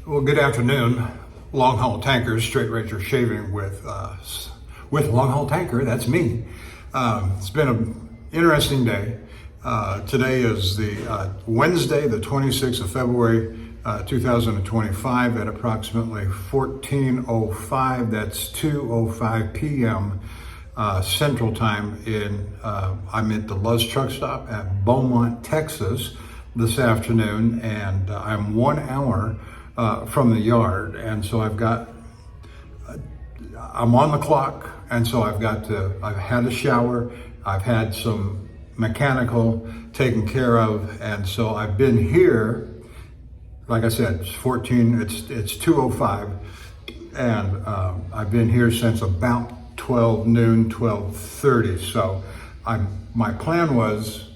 Well, good afternoon. Long haul tankers, straight razor shaving with long haul tanker. That's me. It's been an interesting day. Today is the Wednesday, the 26th of February, 2025 at approximately 14:05. That's 2:05 p.m. Central Time. I'm at the Luz truck stop at Beaumont, Texas, this afternoon, and I'm 1 hour from the yard, and so I'm on the clock, and so I've had a shower, I've had some mechanical taken care of, and so I've been here, like I said, it's 2:05, and I've been here since about 12 noon, 12:30, so my plan was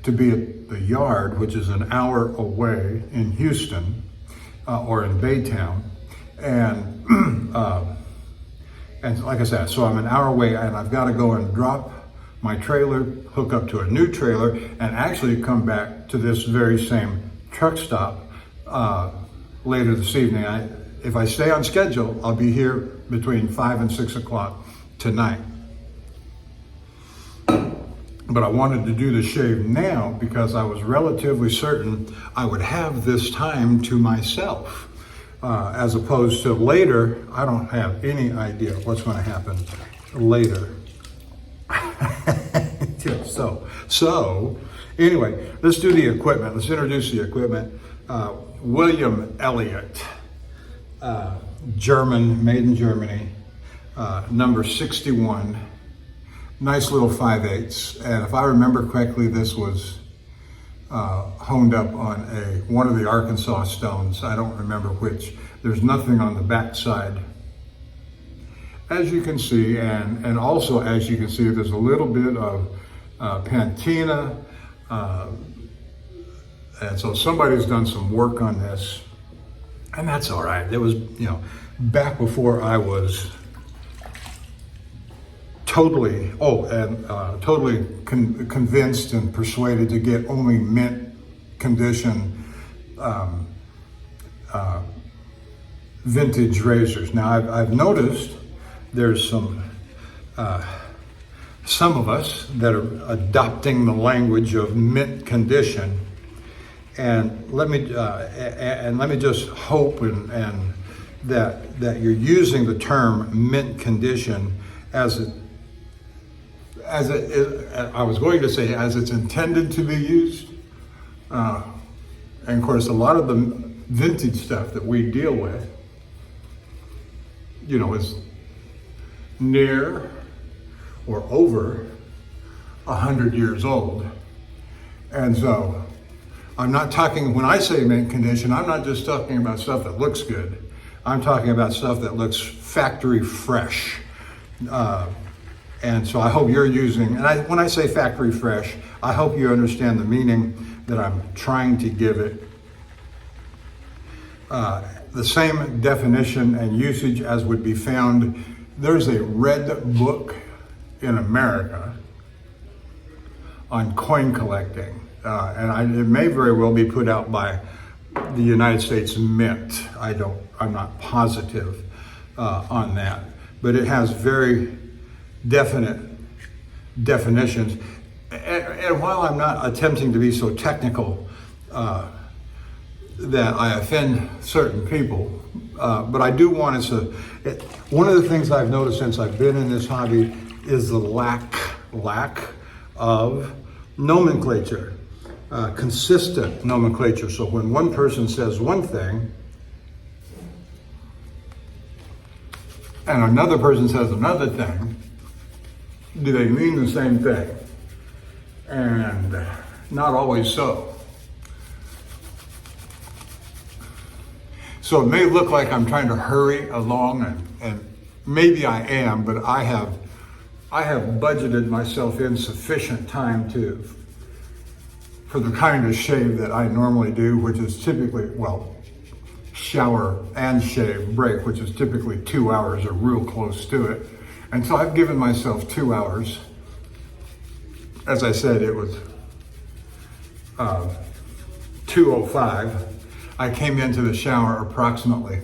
to be at the yard, which is an hour away in Houston, or in Baytown, and like I said, so I'm an hour away, and I've got to go and drop my trailer, hook up to a new trailer, and actually come back to this very same truck stop later this evening. If I stay on schedule, I'll be here between 5 and 6 o'clock tonight. But I wanted to do the shave now because I was relatively certain I would have this time to myself. As opposed to later, I don't have any idea what's going to happen later. So anyway, let's do the equipment. Let's introduce the equipment. William Elliott, German, made in Germany, number 61. Nice little 5/8, and if I remember correctly, this was honed up on one of the Arkansas stones. I don't remember which. There's nothing on the back side, as you can see, and also as you can see, there's a little bit of patina, and so somebody's done some work on this, and that's all right. It was, back before I was totally convinced and persuaded to get only mint condition vintage razors. Now I've noticed there's some of us that are adopting the language of mint condition, and let me just hope and that you're using the term mint condition as I was going to say, as it's intended to be used. And of course, a lot of the vintage stuff that we deal with, is near or over 100 years old. And so I'm not talking, when I say mint condition, I'm not just talking about stuff that looks good. I'm talking about stuff that looks factory fresh. And so I hope you're using, and when I say factory fresh, I hope you understand the meaning that I'm trying to give it. The same definition and usage as would be found, there's a red book in America on coin collecting. And it may very well be put out by the United States Mint. I'm not positive on that, but it has very definite definitions. And while I'm not attempting to be so technical that I offend certain people, but I do want us to, one of the things I've noticed since I've been in this hobby is the lack of nomenclature, consistent nomenclature. So when one person says one thing and another person says another thing, do they mean the same thing? And not always so. So it may look like I'm trying to hurry along, and maybe I am, but I have budgeted myself in sufficient time for the kind of shave that I normally do, which is typically, shower and shave break, which is typically 2 hours or real close to it. And so I've given myself 2 hours. As I said, it was 2:05. I came into the shower approximately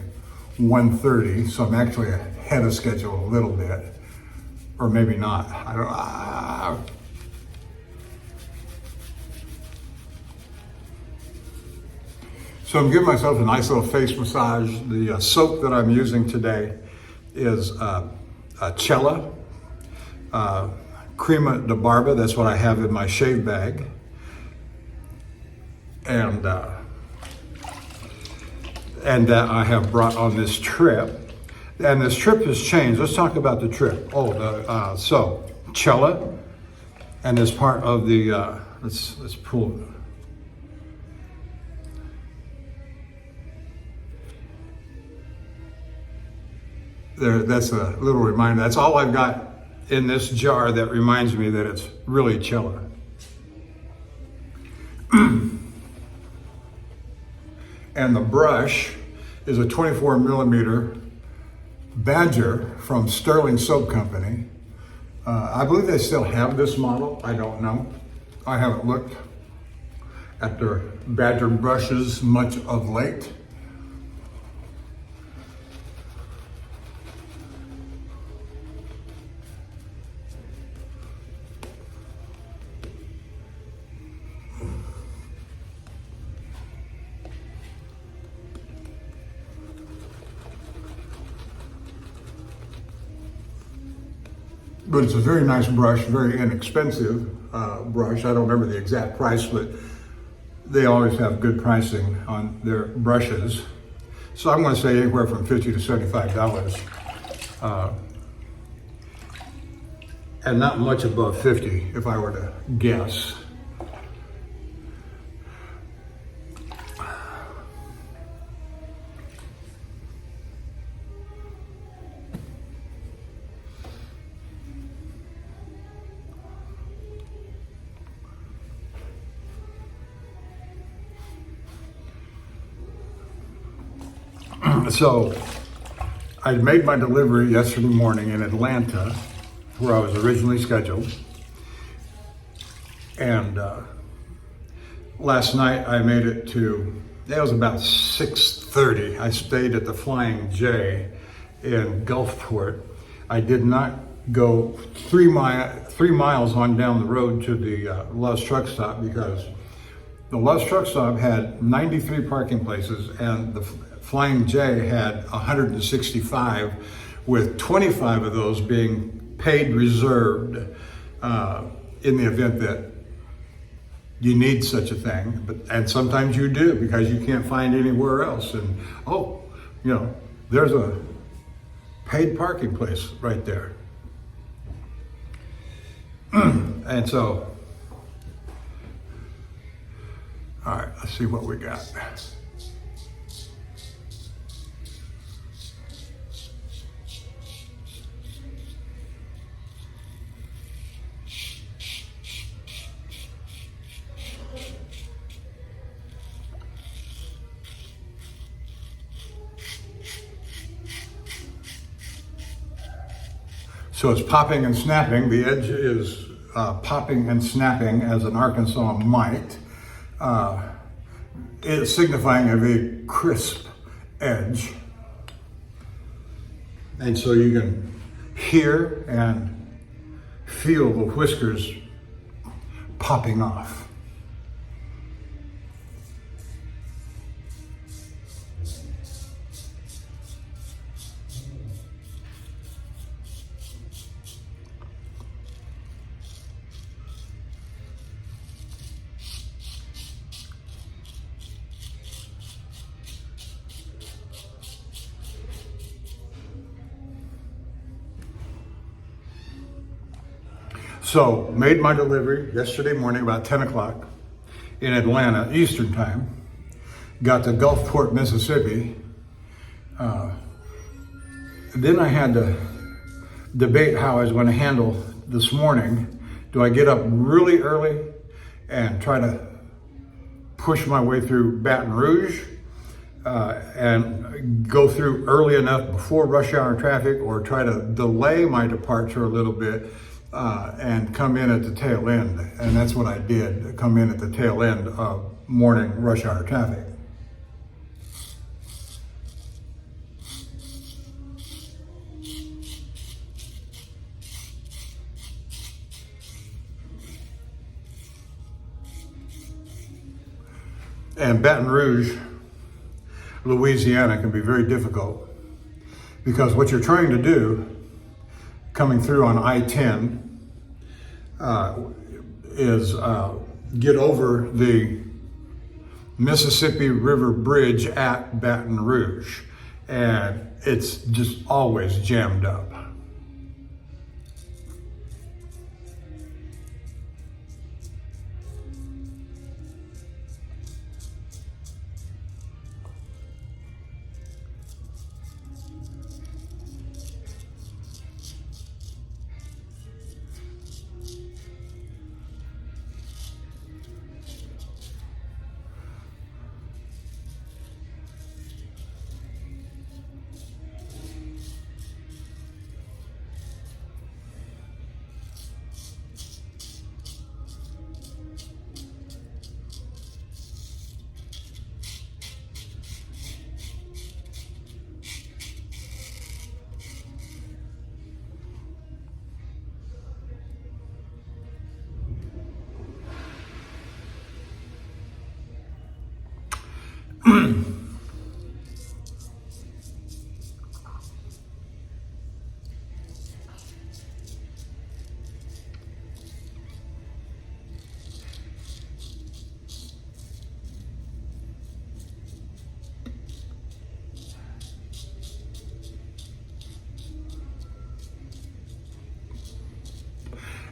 1:30, so I'm actually ahead of schedule a little bit, or maybe not. I don't. So I'm giving myself a nice little face massage. The soap that I'm using today is Cella, Crema de Barba. That's what I have in my shave bag. And that I have brought on this trip. And this trip has changed. Let's talk about the trip. So Cella, and as part of the, let's pull. There, that's a little reminder. That's all I've got in this jar that reminds me that it's really Cella. And the brush is a 24 millimeter Badger from Sterling Soap Company. I believe they still have this model. I don't know. I haven't looked at their Badger brushes much of late. But it's a very nice brush, very inexpensive brush. I don't remember the exact price, but they always have good pricing on their brushes. So I'm going to say anywhere from $50 to $75, and not much above $50 if I were to guess. So I made my delivery yesterday morning in Atlanta, where I was originally scheduled. And last night I made it it was about 6:30. I stayed at the Flying J in Gulfport. I did not go 3 miles on down the road to the Love's Truck Stop, because the Love's Truck Stop had 93 parking places and the Flying J had 165, with 25 of those being paid reserved in the event that you need such a thing. And sometimes you do, because you can't find anywhere else. And there's a paid parking place right there. And so, all right, let's see what we got. So it's popping and snapping. The edge is popping and snapping as an Arkansas might. It's signifying a very crisp edge. And so you can hear and feel the whiskers popping off. So, made my delivery yesterday morning about 10 o'clock in Atlanta, Eastern time. Got to Gulfport, Mississippi. Then I had to debate how I was going to handle this morning. Do I get up really early and try to push my way through Baton Rouge and go through early enough before rush hour traffic, or try to delay my departure a little bit and come in at the tail end? And that's what I did, come in at the tail end of morning rush hour traffic. And Baton Rouge, Louisiana can be very difficult because what you're trying to do coming through on I-10 is get over the Mississippi River Bridge at Baton Rouge, and it's just always jammed up.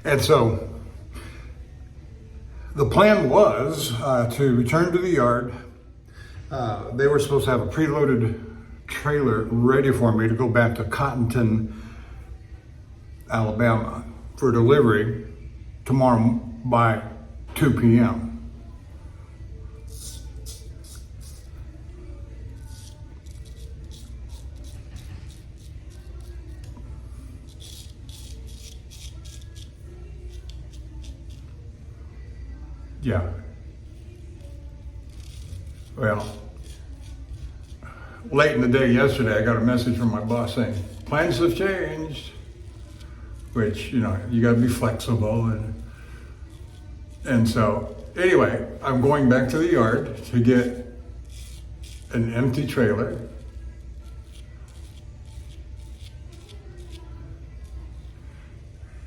And so the plan was to return to the yard. They were supposed to have a preloaded trailer ready for me to go back to Cottonton, Alabama for delivery tomorrow by 2 p.m. Yeah. Well, late in the day yesterday, I got a message from my boss saying, plans have changed, which, you know, you gotta be flexible. And so, anyway, I'm going back to the yard to get an empty trailer.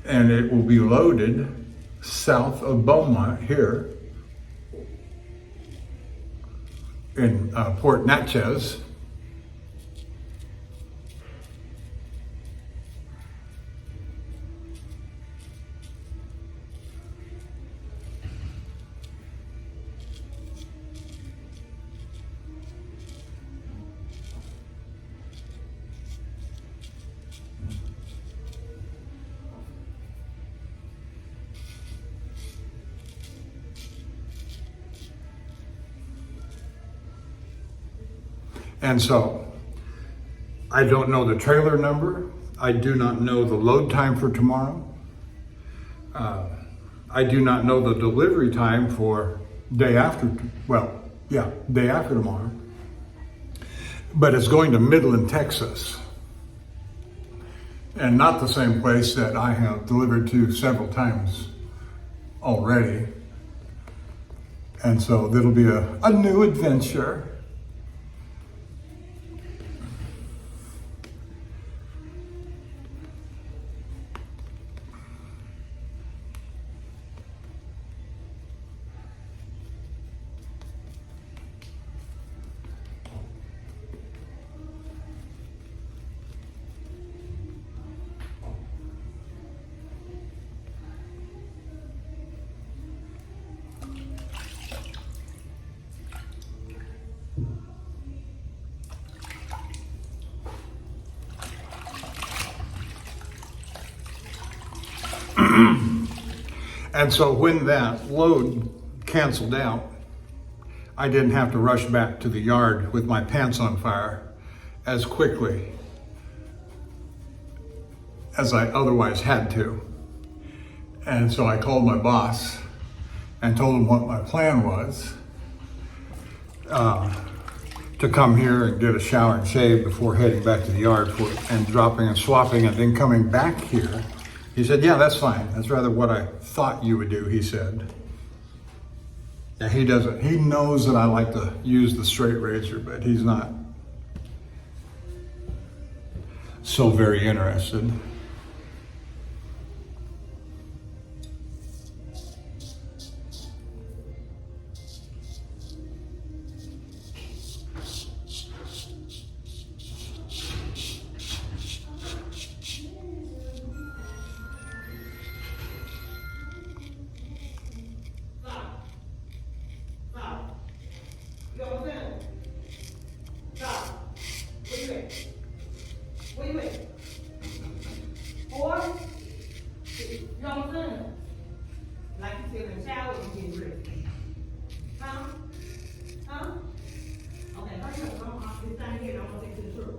And it will be loaded south of Beaumont here in Port Natchez. And so, I don't know the trailer number. I do not know the load time for tomorrow. I do not know the delivery time for day after tomorrow. But it's going to Midland, Texas. And not the same place that I have delivered to several times already. And so that'll be a new adventure. And so when that load canceled out, I didn't have to rush back to the yard with my pants on fire as quickly as I otherwise had to. And so I called my boss and told him what my plan was, to come here and get a shower and shave before heading back to the yard and dropping and swapping and then coming back here. He said, yeah, that's fine. That's rather what I thought you would do, he said. Yeah, he doesn't. He knows that I like to use the straight razor, but he's not so very interested. Like you feel in the shower and get ready. Huh? Huh? Okay, hurry up. I'm off this thing here. I'm gonna take to the truck.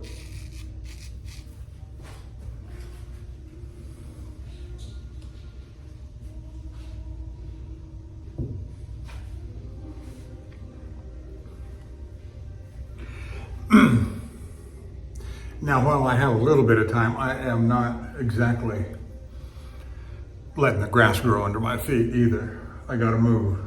Now, while I have a little bit of time, I am not exactly letting the grass grow under my feet either. I gotta move.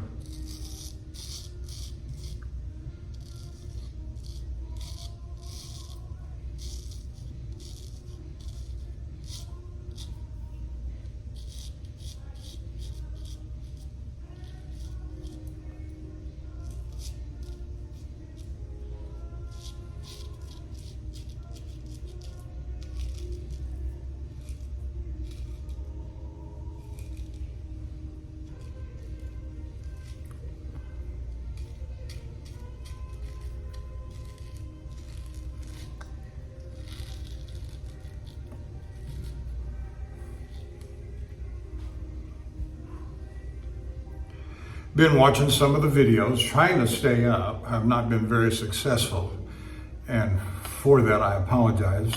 Been watching some of the videos, trying to stay up. I've not been very successful, and for that I apologize.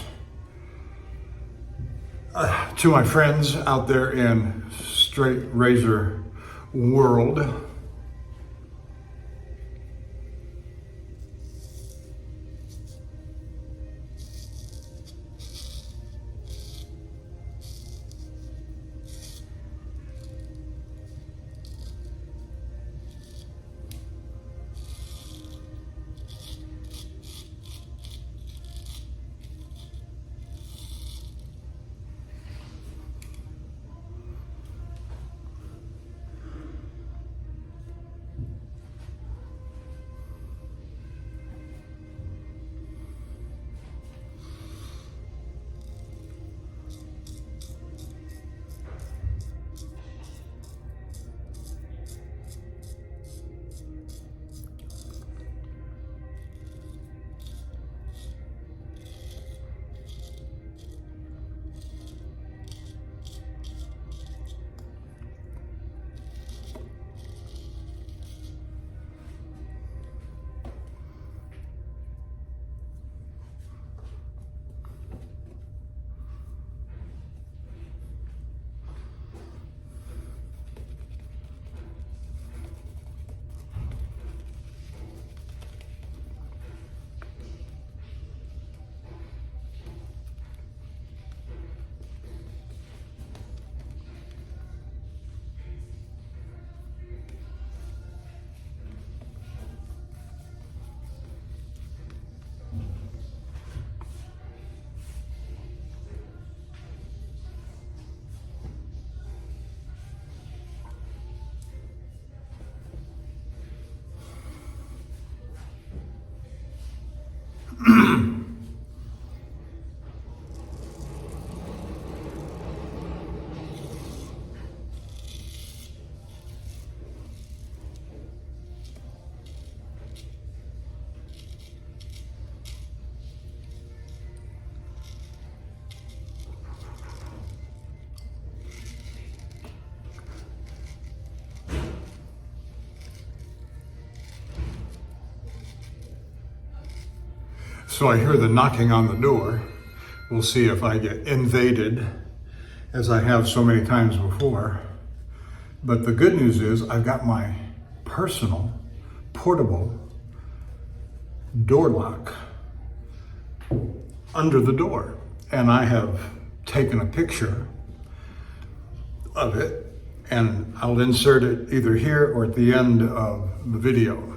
To my friends out there in straight razor world, so I hear the knocking on the door. We'll see if I get invaded, as I have so many times before. But the good news is I've got my personal, portable door lock under the door. And I have taken a picture of it and I'll insert it either here or at the end of the video.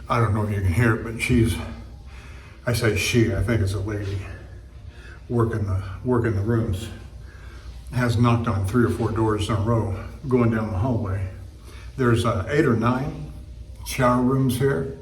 I don't know if you can hear it, but I say she, I think it's a lady working the rooms, has knocked on 3 or 4 doors in a row going down the hallway. There's 8 or 9 shower rooms here.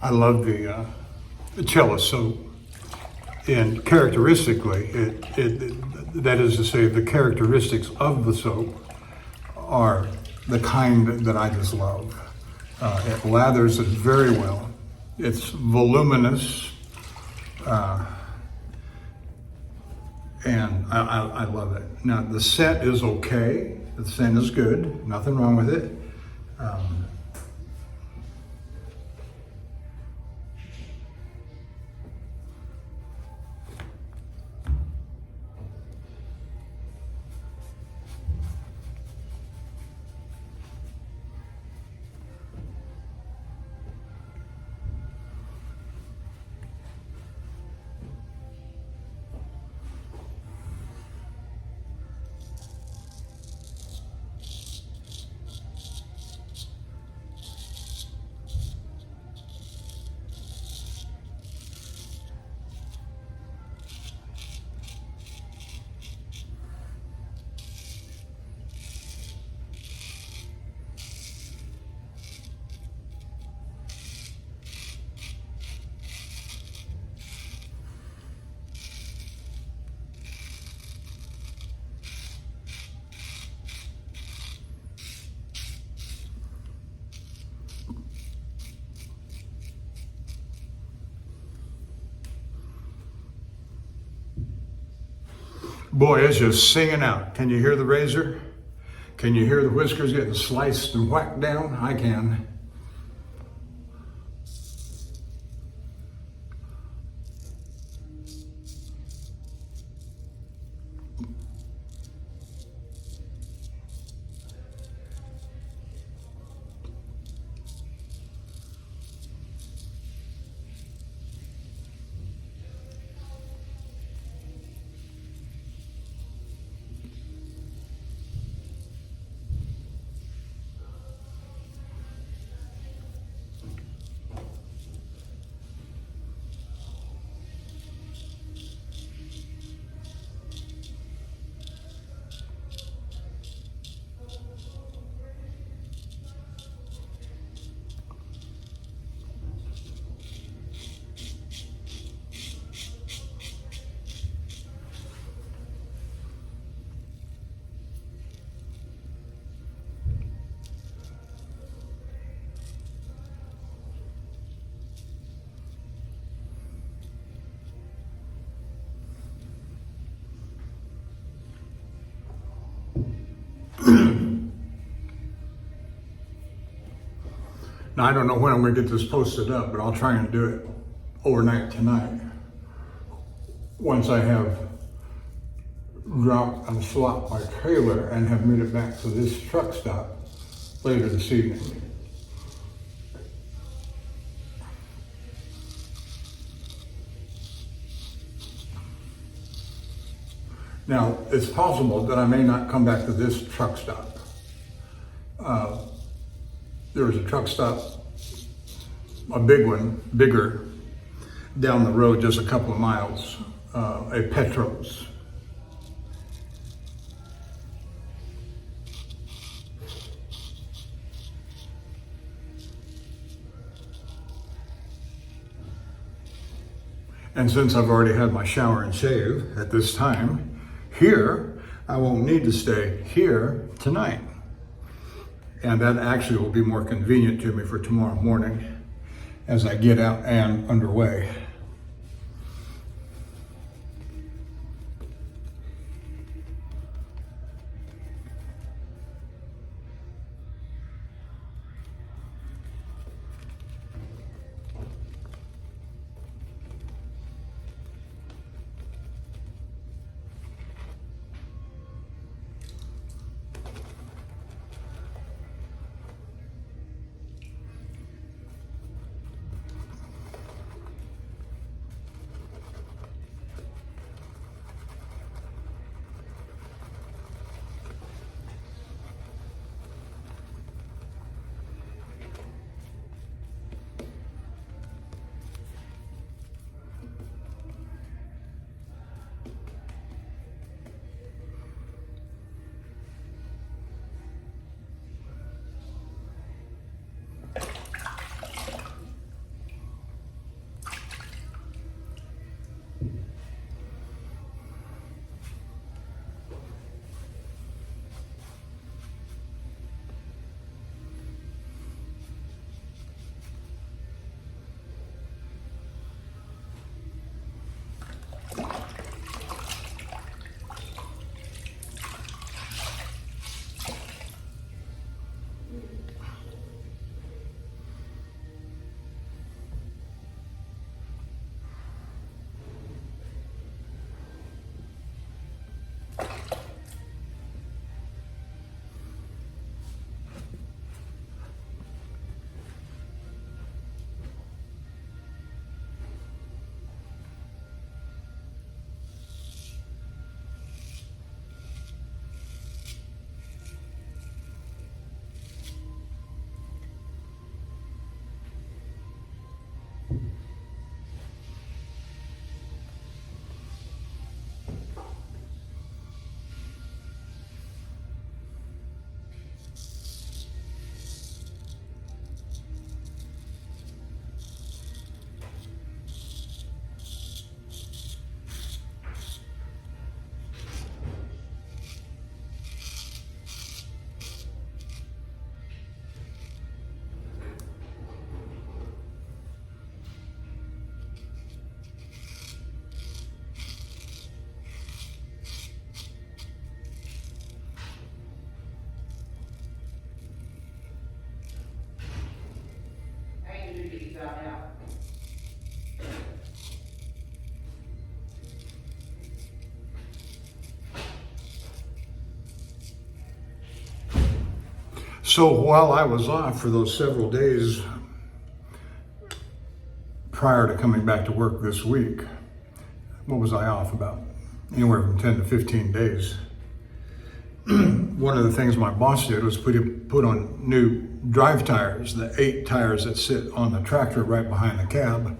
I love the cello soap, and characteristically, that is to say, the characteristics of the soap are the kind that I just love. It lathers it very well. It's voluminous, and I love it. Now, the scent is okay. The scent is good. Nothing wrong with it. Boy, it's just singing out. Can you hear the razor? Can you hear the whiskers getting sliced and whacked down? I can. Now, I don't know when I'm gonna get this posted up, but I'll try and do it overnight tonight. Once I have dropped and swapped my trailer and have made it back to this truck stop later this evening. Now, it's possible that I may not come back to this truck stop. There was a truck stop, a big one, bigger, down the road just a couple of miles, a Petros. And since I've already had my shower and shave at this time, here, I won't need to stay here tonight. And that actually will be more convenient to me for tomorrow morning as I get out and underway. So while I was off for those several days prior to coming back to work this week, what was I off about? Anywhere from 10 to 15 days. One of the things my boss did was put on new drive tires, the 8 tires that sit on the tractor right behind the cab.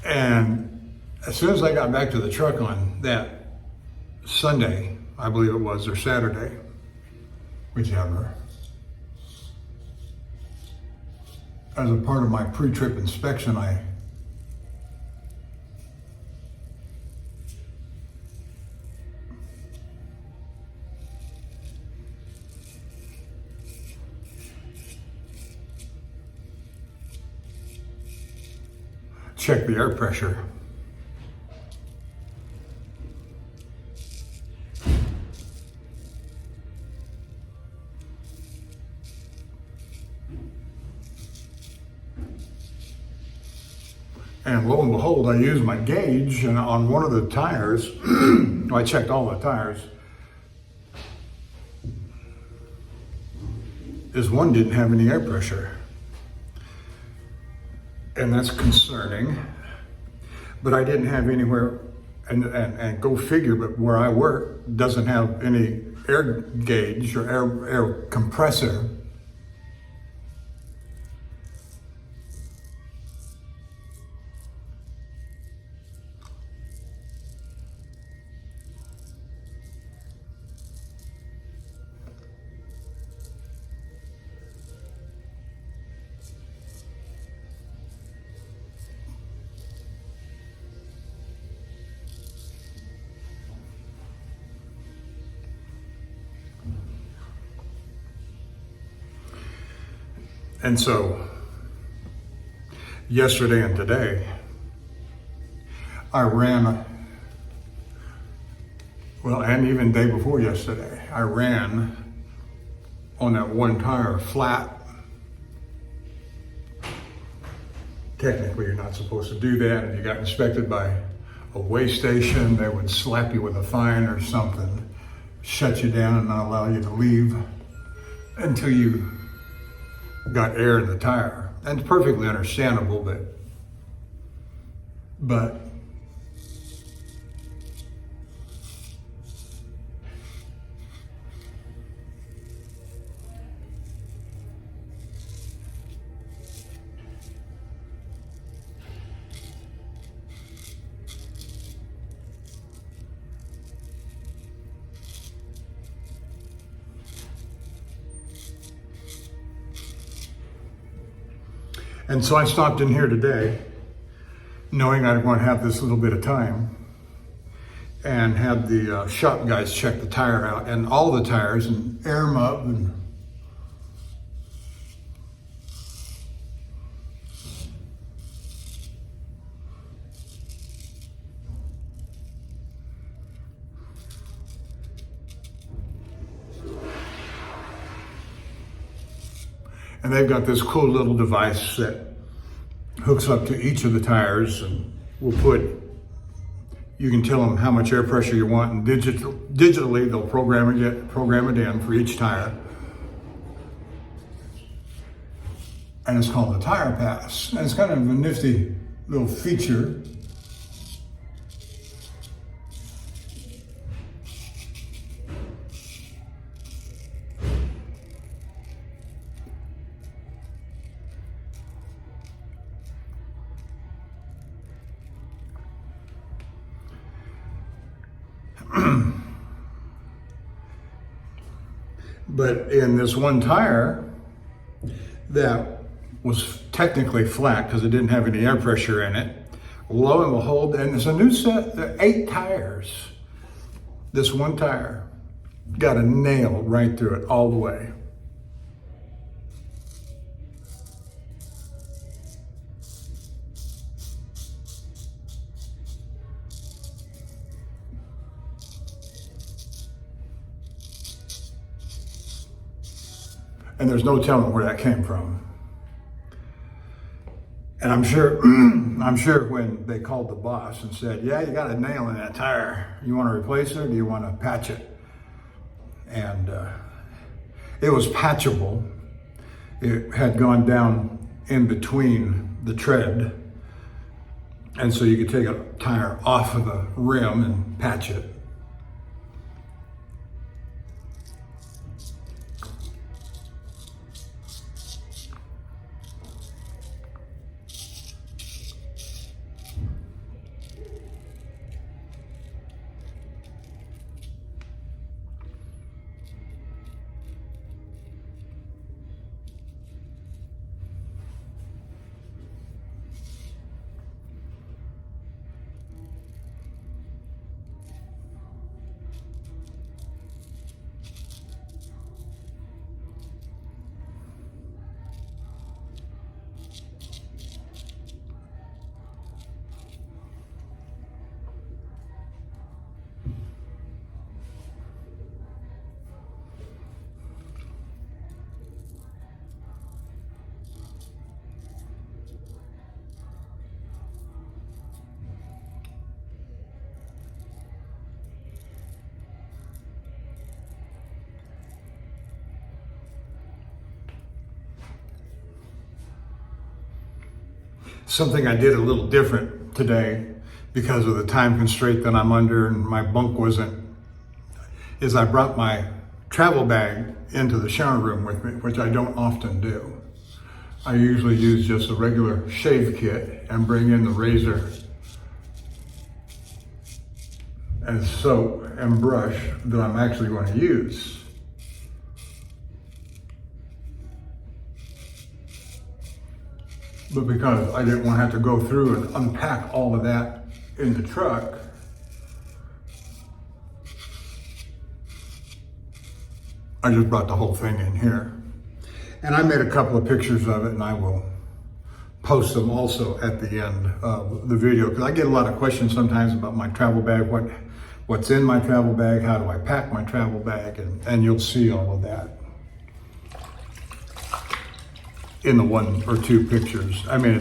And as soon as I got back to the truck on that Sunday, I believe it was, or Saturday, whichever, as a part of my pre-trip inspection, I checked the air pressure. And lo and behold, I used my gauge, and on one of the tires, I checked all the tires, this one didn't have any air pressure. And that's concerning. But I didn't have anywhere, and go figure, but where I work doesn't have any air gauge or air compressor. And so, yesterday and today, I ran, well, and even day before yesterday, I ran on that one tire flat. Technically, you're not supposed to do that. If you got inspected by a weigh station, they would slap you with a fine or something, shut you down and not allow you to leave until you got air in the tire. And it's perfectly understandable, but and so I stopped in here today, knowing I'd want to have this little bit of time, and had the shop guys check the tire out, and all the tires, and air them up, and they've got this cool little device that hooks up to each of the tires, and you can tell them how much air pressure you want, and digitally they'll program it in for each tire. And it's called the Tire Pass. And it's kind of a nifty little feature. But in this one tire that was technically flat because it didn't have any air pressure in it, lo and behold, and there's a new set, 8 tires. This one tire got a nail right through it all the way. And there's no telling where that came from. And I'm sure when they called the boss and said, yeah, you got a nail in that tire. You want to replace it or do you want to patch it? And it was patchable. It had gone down in between the tread. And so you could take a tire off of the rim and patch it. Something I did a little different today because of the time constraint that I'm under and my bunk wasn't, is I brought my travel bag into the shower room with me, which I don't often do. I usually use just a regular shave kit and bring in the razor and soap and brush that I'm actually going to use. But because I didn't want to have to go through and unpack all of that in the truck, I just brought the whole thing in here. And I made a couple of pictures of it and I will post them also at the end of the video, because I get a lot of questions sometimes about my travel bag, what's in my travel bag, how do I pack my travel bag, and you'll see all of that in the 1 or 2 pictures. I mean,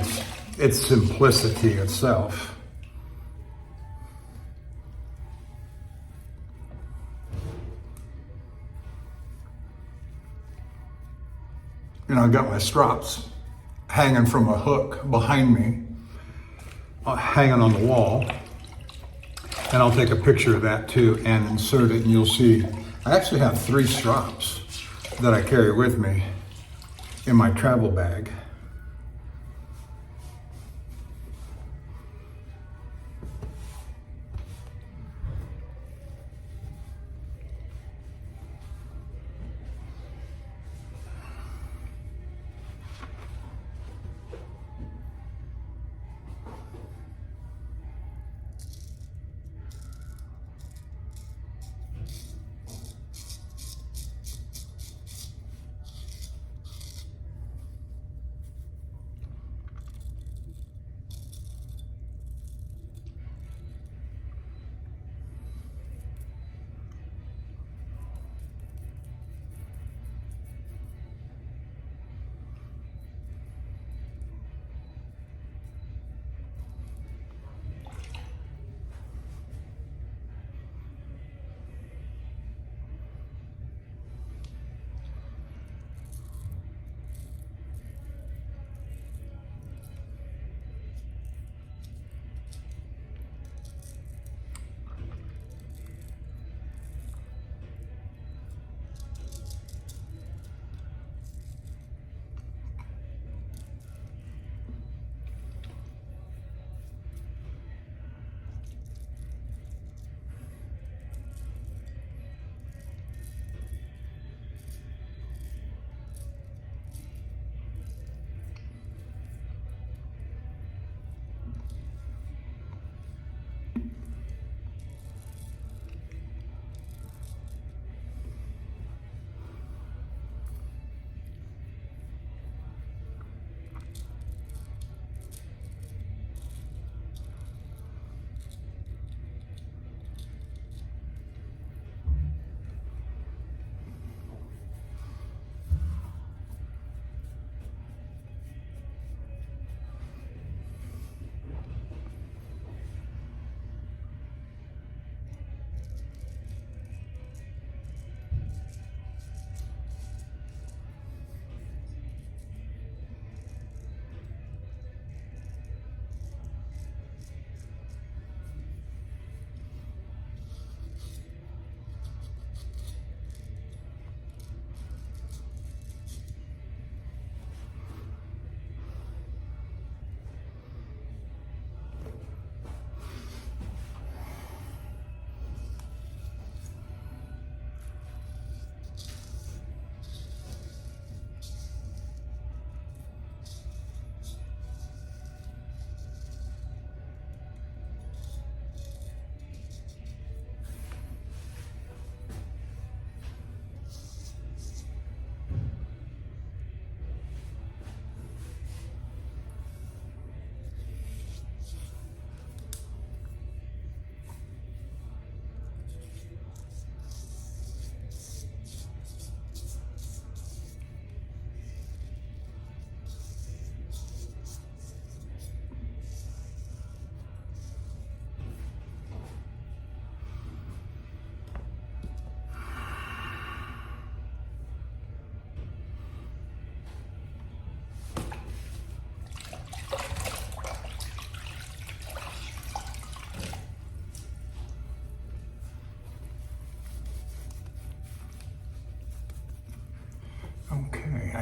it's simplicity itself. And I've got my strops hanging from a hook behind me, hanging on the wall. And I'll take a picture of that too and insert it, and you'll see I actually have 3 strops that I carry with me in my travel bag.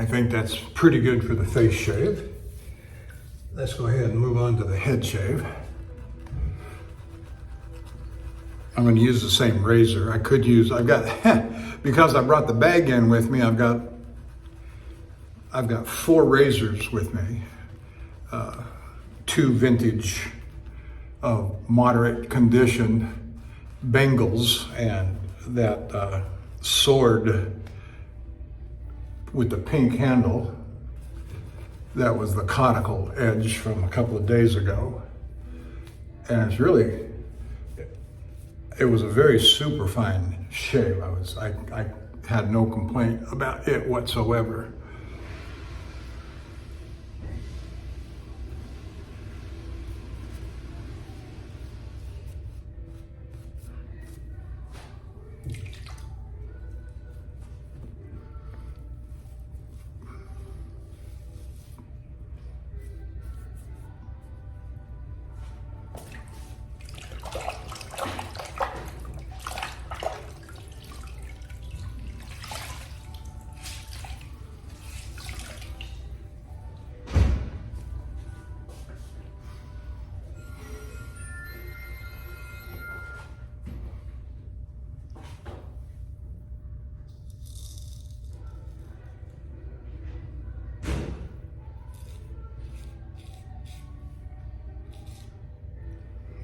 I think that's pretty good for the face shave. Let's go ahead and move on to the head shave. I'm going to use the same razor. I've got, because I brought the bag in with me, I've got 4 razors with me. 2 vintage of moderate condition Bengals, and that sword with the pink handle. That was the conical edge from a couple of days ago. And it was a very super fine shave. I had no complaint about it whatsoever.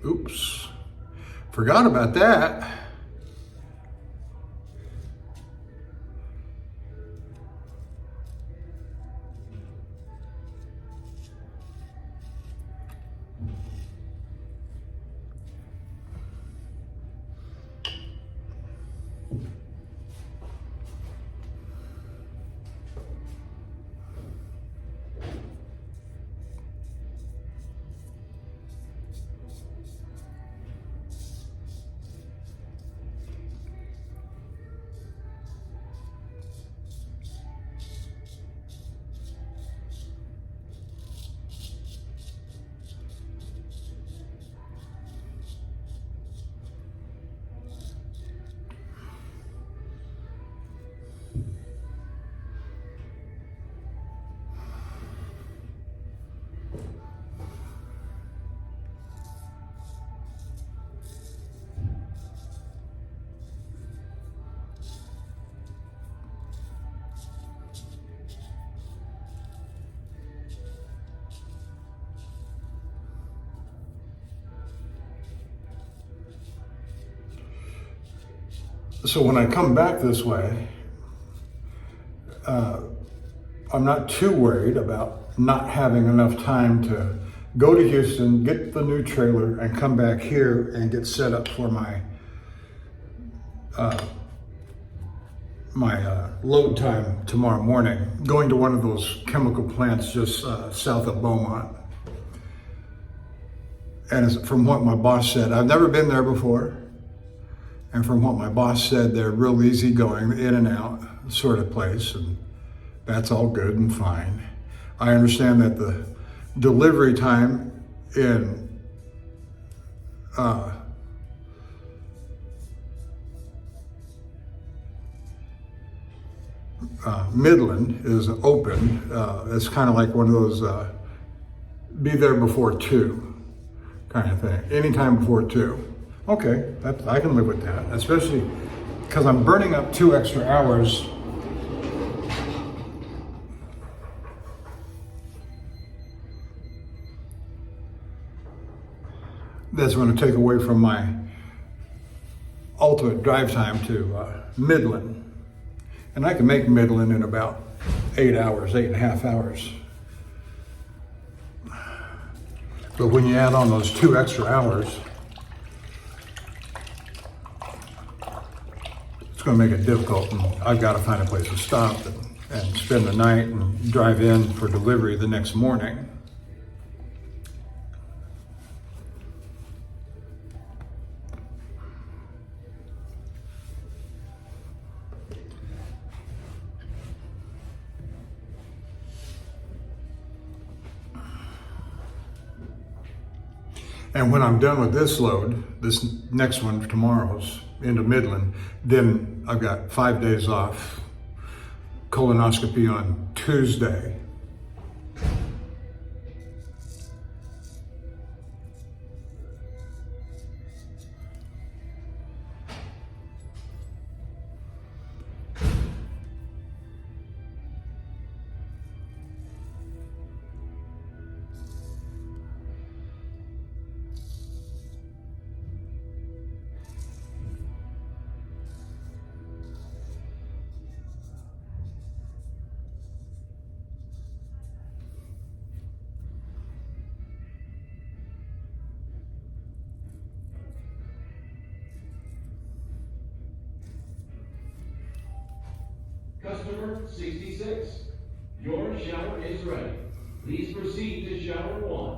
Oops, forgot about that. So when I come back this way, I'm not too worried about not having enough time to go to Houston, get the new trailer, and come back here and get set up for my load time tomorrow morning, going to one of those chemical plants just south of Beaumont. And from what my boss said, I've never been there before. And from what my boss said, they're real easygoing, in and out sort of place, and that's all good and fine. I understand that the delivery time in Midland is open. It's kind of like one of those be there before 2 kind of thing. Anytime before 2. Okay, I can live with that, especially because I'm burning up 2 extra hours. That's going to take away from my ultimate drive time to Midland. And I can make Midland in about 8 hours, 8.5 hours. But when you add on those 2 extra hours, it's going to make it difficult, and I've got to find a place to stop and spend the night and drive in for delivery the next morning. And when I'm done with this load, this next one tomorrow's into Midland, then I've got 5 days off colonoscopy on Tuesday. Customer 66, your shower is ready. Please proceed to shower 1.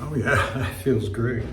Oh yeah, that feels great.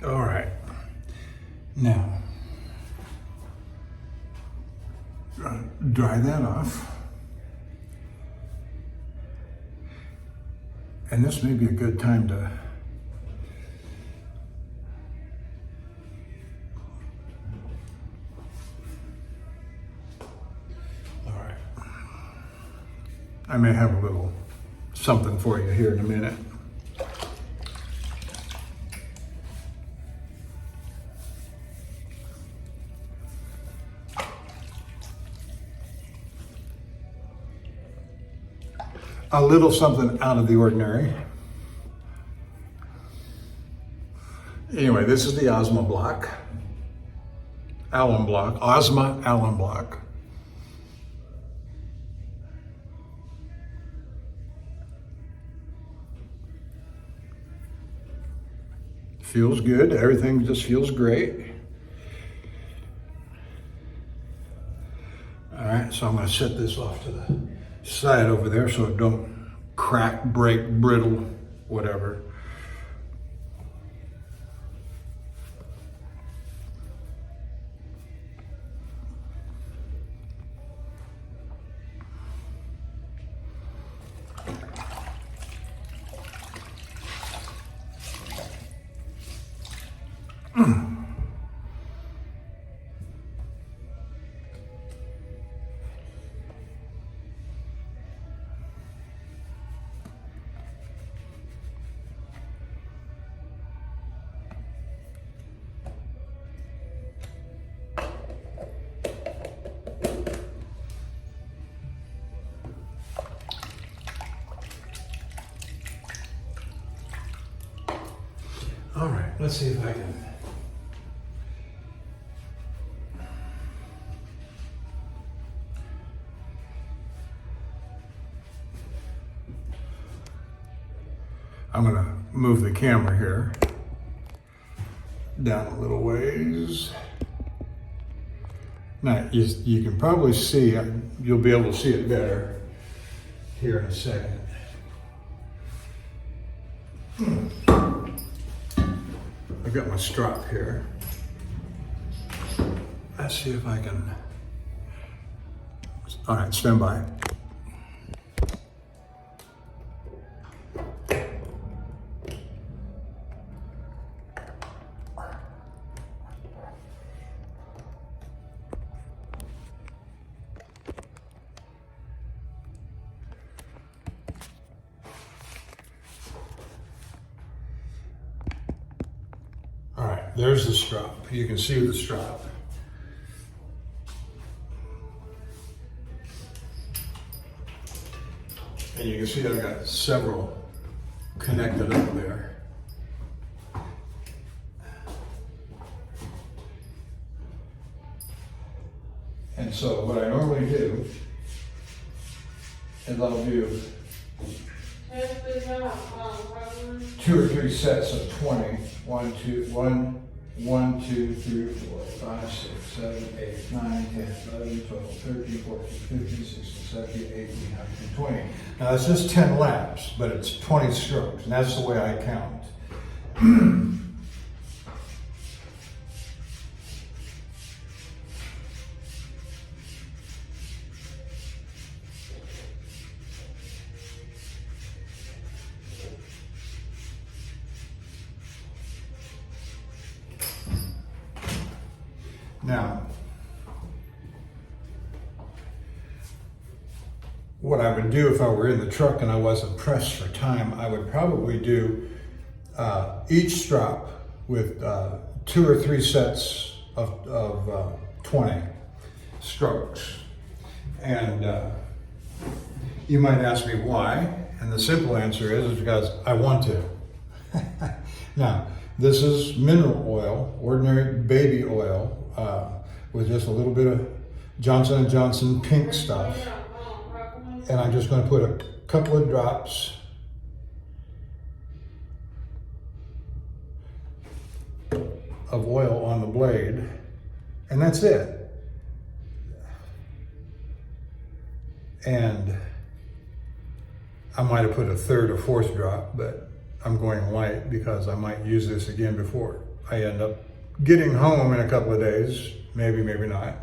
All right. Now, dry that off. And this may be a good time to I may have a little something for you here in a minute. A little something out of the ordinary. Anyway, this is the Ozma block. Allen block. Ozma Allen block. Feels good. Everything just feels great. All right, so I'm going to set this off to the side over there so it don't crack, break, brittle, whatever. All right, let's see if I can. I'm gonna move the camera here down a little ways. Now, you can probably see, you'll be able to see it better here in a second. I've got my strap here. Let's see if I can. All right, stand by. All right, there's the strap. You can see the strap. And you can see I've got several connected up there. And so what I normally do is I'll do 2 or 3 sets of 20. 1, 2, 3, 4, 5, 6, 7, 8, 9, 10, 11, 12, 13, 14, 15, 16, 17, 18, 19, 20. Now that's just 10 laps, but it's 20 strokes, and that's the way I count. Now, what I would do if I were in the truck and I wasn't pressed for time, I would probably do each strap with 2 or 3 sets of 20 strokes. And you might ask me why, and the simple answer is because I want to. Now, this is mineral oil, ordinary baby oil, with just a little bit of Johnson & Johnson pink stuff. And I'm just going to put a couple of drops of oil on the blade, and that's it. And I might have put a 3rd or 4th drop, but I'm going light because I might use this again before I end up getting home in a couple of days, maybe not.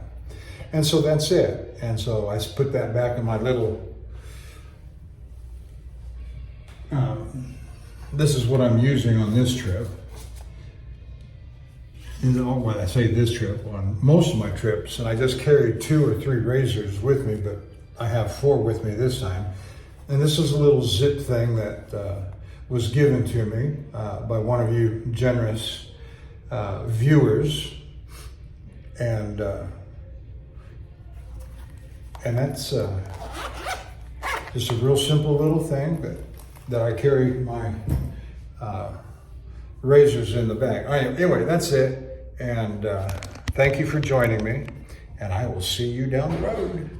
And so that's it. And so I put that back in my little, this is what I'm using on this trip. When I say this trip, on most of my trips, and I just carried 2 or 3 razors with me, but I have 4 with me this time. And this is a little zip thing that was given to me by one of you generous viewers, and that's just a real simple little thing that I carry my razors in the bag. All right, anyway, that's it. And thank you for joining me, and I will see you down the road.